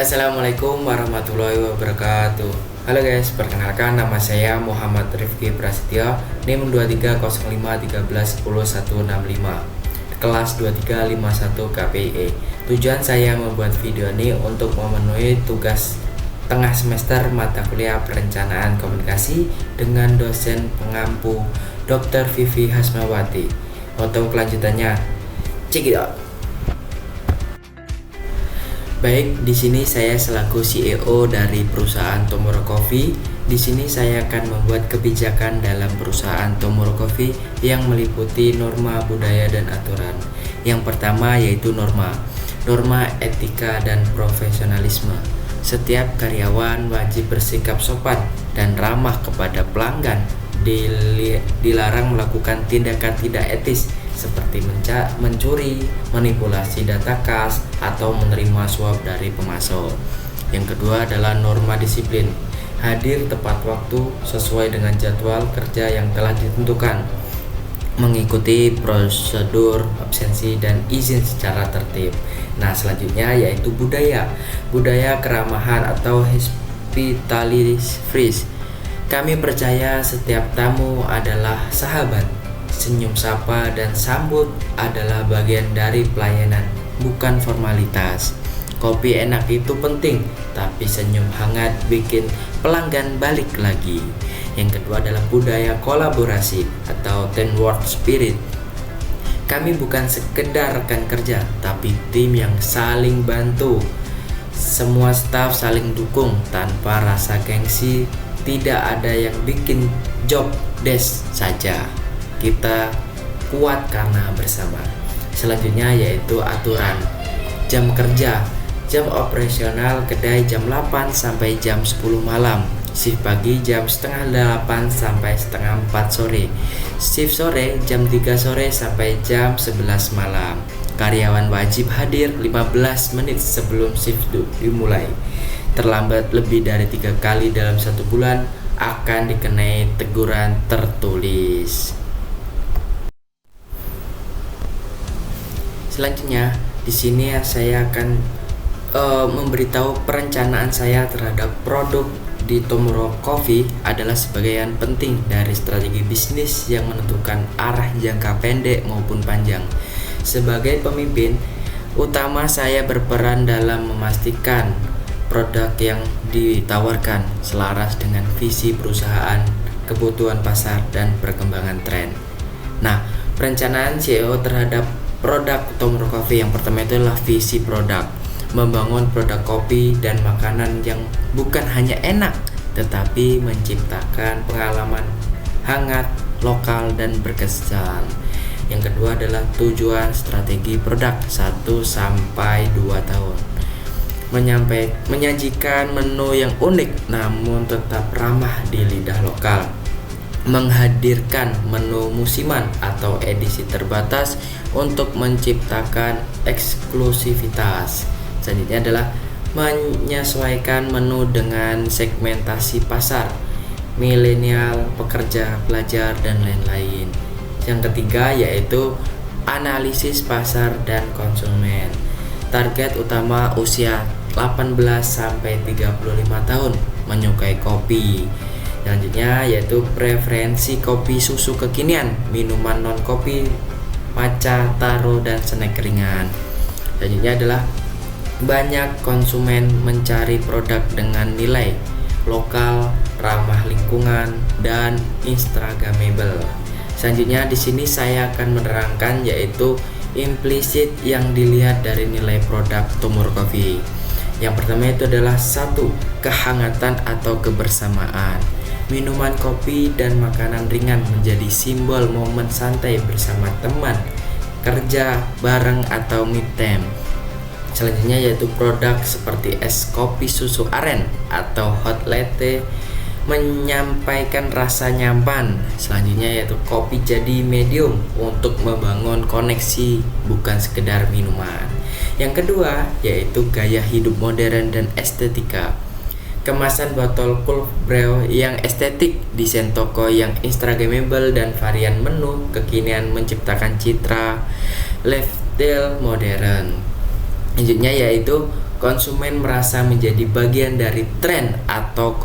Assalamualaikum warahmatullahi wabarakatuh. Halo guys, perkenalkan nama saya Muhammad Rifki Prasetyo, NIM 230513110165, kelas 2351 KPIE. Tujuan saya membuat video ini untuk memenuhi tugas tengah semester mata kuliah perencanaan komunikasi dengan dosen pengampu Dr. Vivi Hasmawati. Untuk kelanjutannya, check it out. Baik, di sini saya selaku CEO dari perusahaan Tomorrow Coffee. Di sini saya akan membuat kebijakan dalam perusahaan Tomorrow Coffee yang meliputi norma, budaya, dan aturan. Yang pertama yaitu norma etika dan profesionalisme. Setiap karyawan wajib bersikap sopan dan ramah kepada pelanggan. Dilarang melakukan tindakan tidak etis seperti mencuri, manipulasi data kas, atau menerima suap dari pemasok. Yang kedua adalah norma disiplin. Hadir tepat waktu sesuai dengan jadwal kerja yang telah ditentukan. Mengikuti prosedur absensi dan izin secara tertib. Nah, selanjutnya yaitu budaya keramahan atau hospitality first. Kami percaya setiap tamu adalah sahabat. Senyum sapa dan sambut adalah bagian dari pelayanan, bukan formalitas. Kopi enak itu penting, tapi senyum hangat bikin pelanggan balik lagi. Yang kedua adalah budaya kolaborasi atau teamwork spirit. Kami bukan sekedar rekan kerja, tapi tim yang saling bantu. Semua staf saling dukung tanpa rasa gengsi. Tidak ada yang bikin job desk saja. Kita kuat karena bersama. Selanjutnya yaitu aturan. Jam kerja. Jam operasional kedai jam 8 sampai jam 10 malam. Shift pagi jam setengah 8 sampai setengah 4 sore. Shift sore jam 3 sore sampai jam 11 malam. Karyawan wajib hadir 15 menit sebelum shift dimulai. Terlambat lebih dari 3 kali dalam 1 bulan akan dikenai teguran tertulis. Selanjutnya, di sini saya akan memberitahu perencanaan saya terhadap produk di Tomorrow Coffee adalah sebagian penting dari strategi bisnis yang menentukan arah jangka pendek maupun panjang. Sebagai pemimpin utama, saya berperan dalam memastikan produk yang ditawarkan selaras dengan visi perusahaan, kebutuhan pasar, dan perkembangan tren. Nah, perencanaan CEO terhadap produk Tomorrow Coffee yang pertama itu adalah visi produk. Membangun produk kopi dan makanan yang bukan hanya enak, tetapi menciptakan pengalaman hangat, lokal, dan berkesan. Yang kedua adalah tujuan strategi produk 1-2 tahun. Menyajikan menu yang unik namun tetap ramah di lidah lokal. Menghadirkan menu musiman atau edisi terbatas untuk menciptakan eksklusivitas. Selanjutnya adalah menyesuaikan menu dengan segmentasi pasar, milenial, pekerja, pelajar, dan lain-lain. Yang ketiga yaitu analisis pasar dan konsumen. Target utama usia 18 sampai 35 tahun menyukai kopi. Selanjutnya yaitu preferensi kopi susu kekinian, minuman non kopi, matcha, taro, dan snack ringan. Selanjutnya adalah banyak konsumen mencari produk dengan nilai lokal, ramah lingkungan, dan instagramable. Selanjutnya di sini saya akan menerangkan yaitu implisit yang dilihat dari nilai produk Tomorrow Coffee. Yang pertama itu adalah 1. Kehangatan atau kebersamaan. Minuman kopi dan makanan ringan menjadi simbol momen santai bersama teman, kerja bareng, atau meet time. Selanjutnya yaitu produk seperti es kopi susu aren atau hot latte menyampaikan rasa nyaman. Selanjutnya yaitu kopi jadi medium untuk membangun koneksi, bukan sekedar minuman. Yang kedua yaitu gaya hidup modern dan estetika. Kemasan botol cold brew yang estetik, desain toko yang instagramable, dan varian menu kekinian menciptakan citra lifestyle modern. Selanjutnya yaitu konsumen merasa menjadi bagian dari tren atau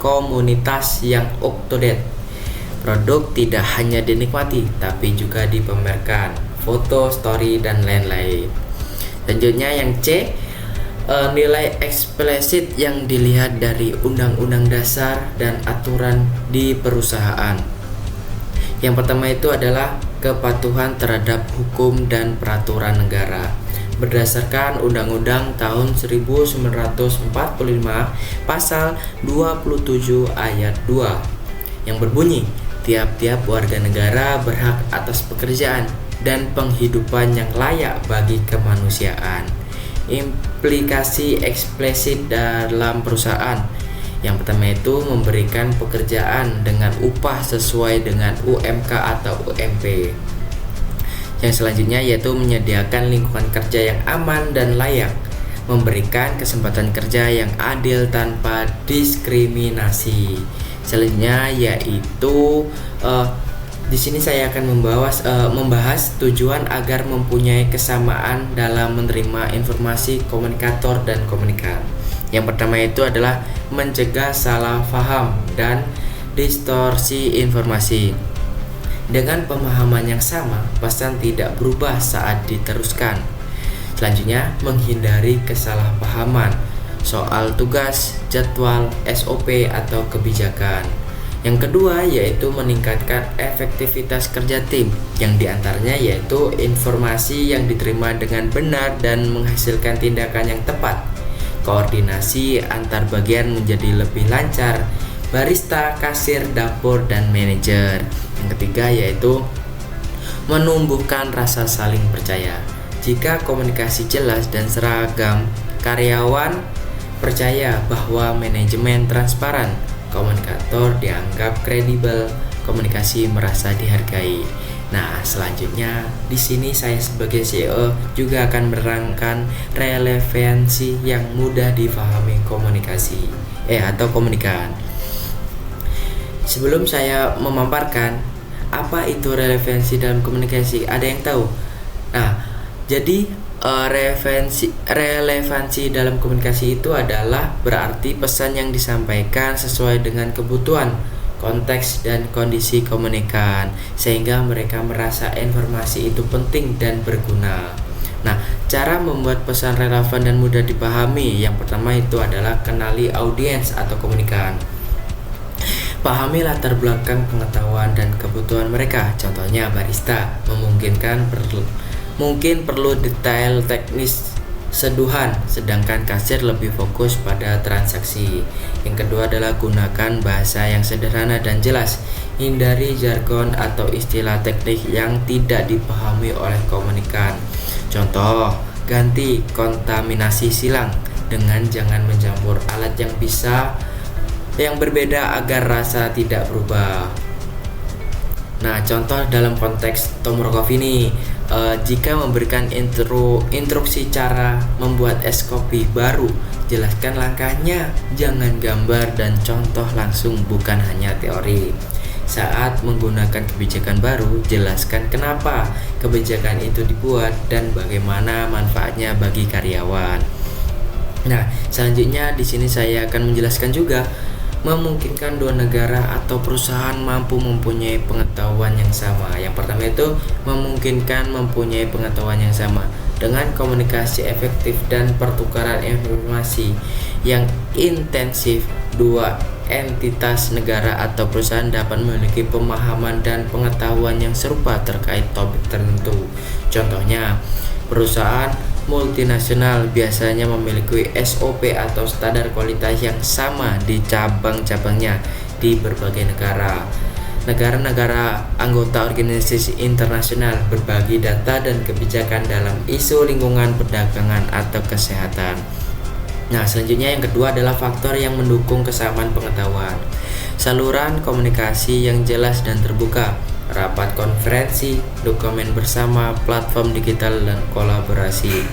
komunitas yang up to date. Produk tidak hanya dinikmati, tapi juga dipamerkan, foto, story, dan lain-lain. Selanjutnya yang C, nilai eksplisit yang dilihat dari undang-undang dasar dan aturan di perusahaan. Yang pertama itu adalah kepatuhan terhadap hukum dan peraturan negara. Berdasarkan Undang-Undang tahun 1945 pasal 27 ayat 2 yang berbunyi, tiap-tiap warga negara berhak atas pekerjaan dan penghidupan yang layak bagi kemanusiaan. Implikasi eksplisit dalam perusahaan. Yang pertama itu memberikan pekerjaan dengan upah sesuai dengan UMK atau UMP. Yang selanjutnya yaitu menyediakan lingkungan kerja yang aman dan layak, memberikan kesempatan kerja yang adil tanpa diskriminasi. Selanjutnya yaitu di sini saya akan membahas tujuan agar mempunyai kesamaan dalam menerima informasi komunikator dan komunikan. Yang pertama itu adalah mencegah salah paham dan distorsi informasi. Dengan pemahaman yang sama, pesan tidak berubah saat diteruskan. Selanjutnya, menghindari kesalahpahaman soal tugas, jadwal, SOP, atau kebijakan. Yang kedua yaitu meningkatkan efektivitas kerja tim, yang diantaranya yaitu informasi yang diterima dengan benar dan menghasilkan tindakan yang tepat. Koordinasi antar bagian menjadi lebih lancar, barista, kasir, dapur, dan manajer. Yang ketiga yaitu menumbuhkan rasa saling percaya. Jika komunikasi jelas dan seragam, karyawan percaya bahwa manajemen transparan, komunikator dianggap kredibel, komunikasi merasa dihargai. Nah, selanjutnya di sini saya sebagai CEO juga akan menerangkan relevansi yang mudah difahami atau komunikan. Sebelum saya memaparkan apa itu relevansi dalam komunikasi, ada yang tahu? Nah, jadi relevansi dalam komunikasi itu adalah berarti pesan yang disampaikan sesuai dengan kebutuhan, konteks, dan kondisi komunikan, sehingga mereka merasa informasi itu penting dan berguna. Nah, cara membuat pesan relevan dan mudah dipahami, yang pertama itu adalah kenali audiens atau komunikan. Pahami latar belakang pengetahuan dan kebutuhan mereka. Contohnya barista mungkin perlu detail teknis seduhan, sedangkan kasir lebih fokus pada transaksi. Yang kedua adalah gunakan bahasa yang sederhana dan jelas. Hindari jargon atau istilah teknik yang tidak dipahami oleh komunikan. Contoh, ganti kontaminasi silang dengan jangan mencampur alat yang berbeda agar rasa tidak berubah. Nah, contoh dalam konteks Tomorrow Coffee ini, jika memberikan instruksi cara membuat es kopi baru, jelaskan langkahnya, jangan gambar dan contoh langsung, bukan hanya teori. Saat menggunakan kebijakan baru, jelaskan kenapa kebijakan itu dibuat dan bagaimana manfaatnya bagi karyawan. Nah, selanjutnya di sini saya akan menjelaskan juga memungkinkan dua negara atau perusahaan mampu mempunyai pengetahuan yang sama. Yang pertama itu memungkinkan mempunyai pengetahuan yang sama dengan komunikasi efektif dan pertukaran informasi yang intensif. Dua entitas negara atau perusahaan dapat memiliki pemahaman dan pengetahuan yang serupa terkait topik tertentu. Contohnya, perusahaan multinasional biasanya memiliki SOP atau standar kualitas yang sama di cabang-cabangnya di berbagai negara. Negara-negara anggota organisasi internasional berbagi data dan kebijakan dalam isu lingkungan, perdagangan, atau kesehatan. Nah, selanjutnya yang kedua adalah faktor yang mendukung kesamaan pengetahuan. Saluran komunikasi yang jelas dan terbuka, rapat konferensi, dokumen bersama, platform digital, dan kolaborasi.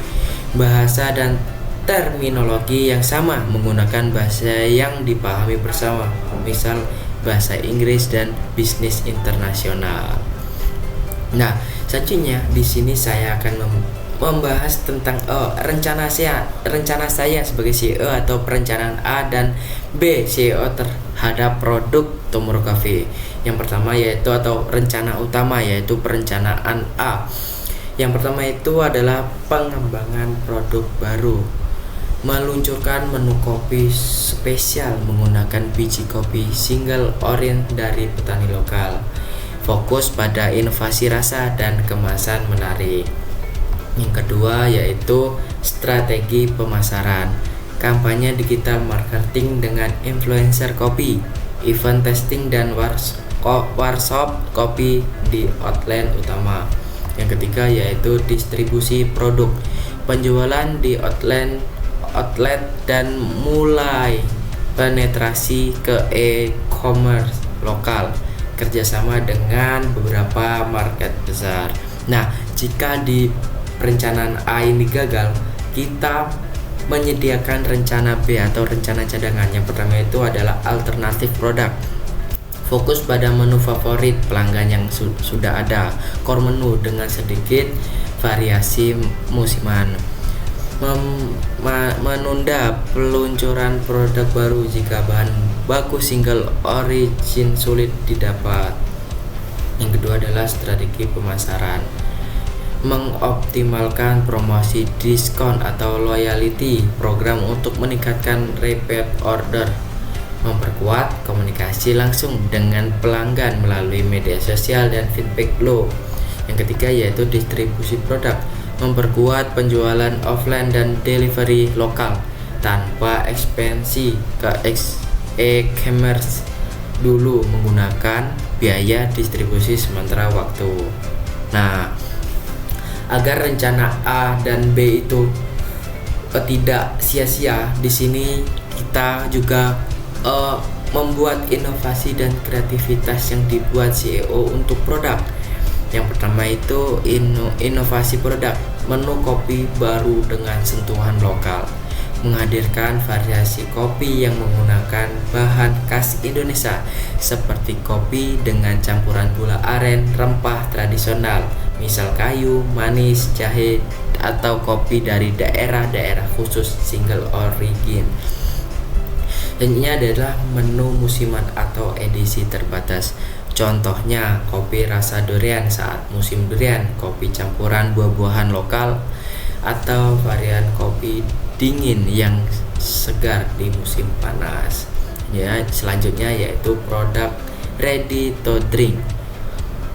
Bahasa dan terminologi yang sama, menggunakan bahasa yang dipahami bersama, misal bahasa Inggris dan bisnis internasional. Nah, selanjutnya di sini saya akan membahas tentang rencana saya sebagai CEO atau perencanaan A dan B CEO terhadap produk Tomorrow Coffee. Yang pertama yaitu atau rencana utama yaitu perencanaan A. Yang pertama itu adalah pengembangan produk baru. Meluncurkan menu kopi spesial menggunakan biji kopi single origin dari petani lokal. Fokus pada inovasi rasa dan kemasan menarik. Yang kedua yaitu strategi pemasaran. Kampanye digital marketing dengan influencer kopi, event testing dan workshop kopi di outlet utama. Yang ketiga yaitu distribusi produk. Penjualan di outlet dan mulai penetrasi ke e-commerce lokal, kerjasama dengan beberapa market besar. Nah, jika di perencanaan A ini gagal, kita menyediakan rencana B atau rencana cadangan. Yang pertama itu adalah alternatif produk. Fokus pada menu favorit pelanggan yang sudah ada, core menu dengan sedikit variasi musiman. Menunda peluncuran produk baru jika bahan baku single origin sulit didapat. Yang kedua adalah strategi pemasaran. Mengoptimalkan promosi diskon atau loyalty program untuk meningkatkan repeat order. Memperkuat komunikasi langsung dengan pelanggan melalui media sosial dan feedback loop. Yang ketiga yaitu distribusi produk. Memperkuat penjualan offline dan delivery lokal tanpa ekspansi ke e-commerce dulu menggunakan biaya distribusi sementara waktu. Nah, agar rencana A dan B itu tidak sia-sia, di sini kita juga membuat inovasi dan kreativitas yang dibuat CEO untuk produk. Yang pertama itu inovasi produk, menu kopi baru dengan sentuhan lokal. Menghadirkan variasi kopi yang menggunakan bahan khas Indonesia seperti kopi dengan campuran gula aren, rempah tradisional, misal kayu, manis, jahe, atau kopi dari daerah-daerah khusus single origin. Dan ini adalah menu musiman atau edisi terbatas. Contohnya kopi rasa durian saat musim durian, kopi campuran buah-buahan lokal, atau varian kopi dingin yang segar di musim panas. Ya, selanjutnya yaitu produk ready to drink.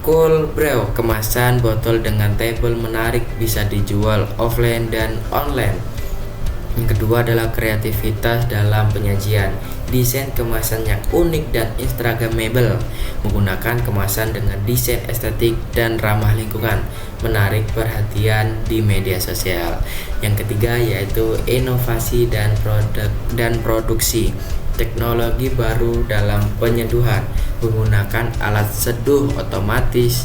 Cold brew, kemasan botol dengan label menarik, bisa dijual offline dan online. Yang kedua adalah kreativitas dalam penyajian. Desain kemasan yang unik dan instagramable, menggunakan kemasan dengan desain estetik dan ramah lingkungan, menarik perhatian di media sosial. Yang ketiga yaitu inovasi dan produksi. Teknologi baru dalam penyeduhan, menggunakan alat seduh otomatis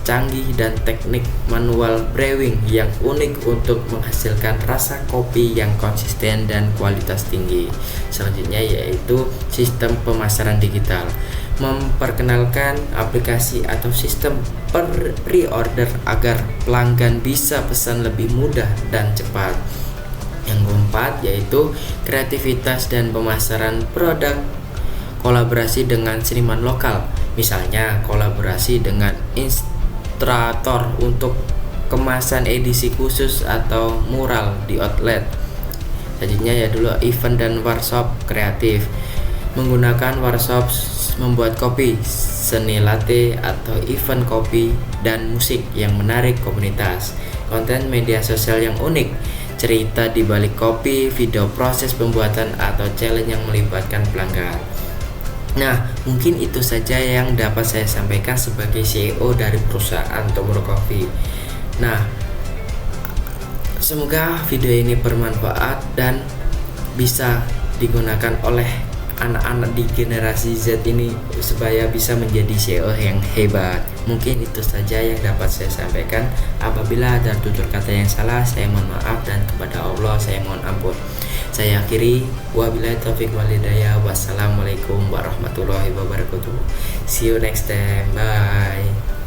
canggih dan teknik manual brewing yang unik untuk menghasilkan rasa kopi yang konsisten dan kualitas tinggi. Selanjutnya yaitu sistem pemasaran digital. Memperkenalkan aplikasi atau sistem pre-order agar pelanggan bisa pesan lebih mudah dan cepat. Yang keempat yaitu kreativitas dan pemasaran produk. Kolaborasi dengan seniman lokal, misalnya kolaborasi dengan ilustrator untuk kemasan edisi khusus atau mural di outlet. Selanjutnya ya dulu event dan workshop kreatif. Menggunakan workshop membuat kopi, seni latte atau event kopi dan musik yang menarik komunitas. Konten media sosial yang unik, cerita di balik kopi, video proses pembuatan atau challenge yang melibatkan pelanggan. Nah, mungkin itu saja yang dapat saya sampaikan sebagai CEO dari perusahaan Tomorrow Coffee. Nah, semoga video ini bermanfaat dan bisa digunakan oleh anak-anak di generasi Z ini supaya bisa menjadi CEO yang hebat. Mungkin itu saja yang dapat saya sampaikan. Apabila ada tutur kata yang salah, saya mohon maaf, dan kepada Allah saya mohon ampun. Saya akhiri, wabillahi taufiq wal hidayah. Wassalamualaikum warahmatullahi wabarakatuh. See you next time. Bye.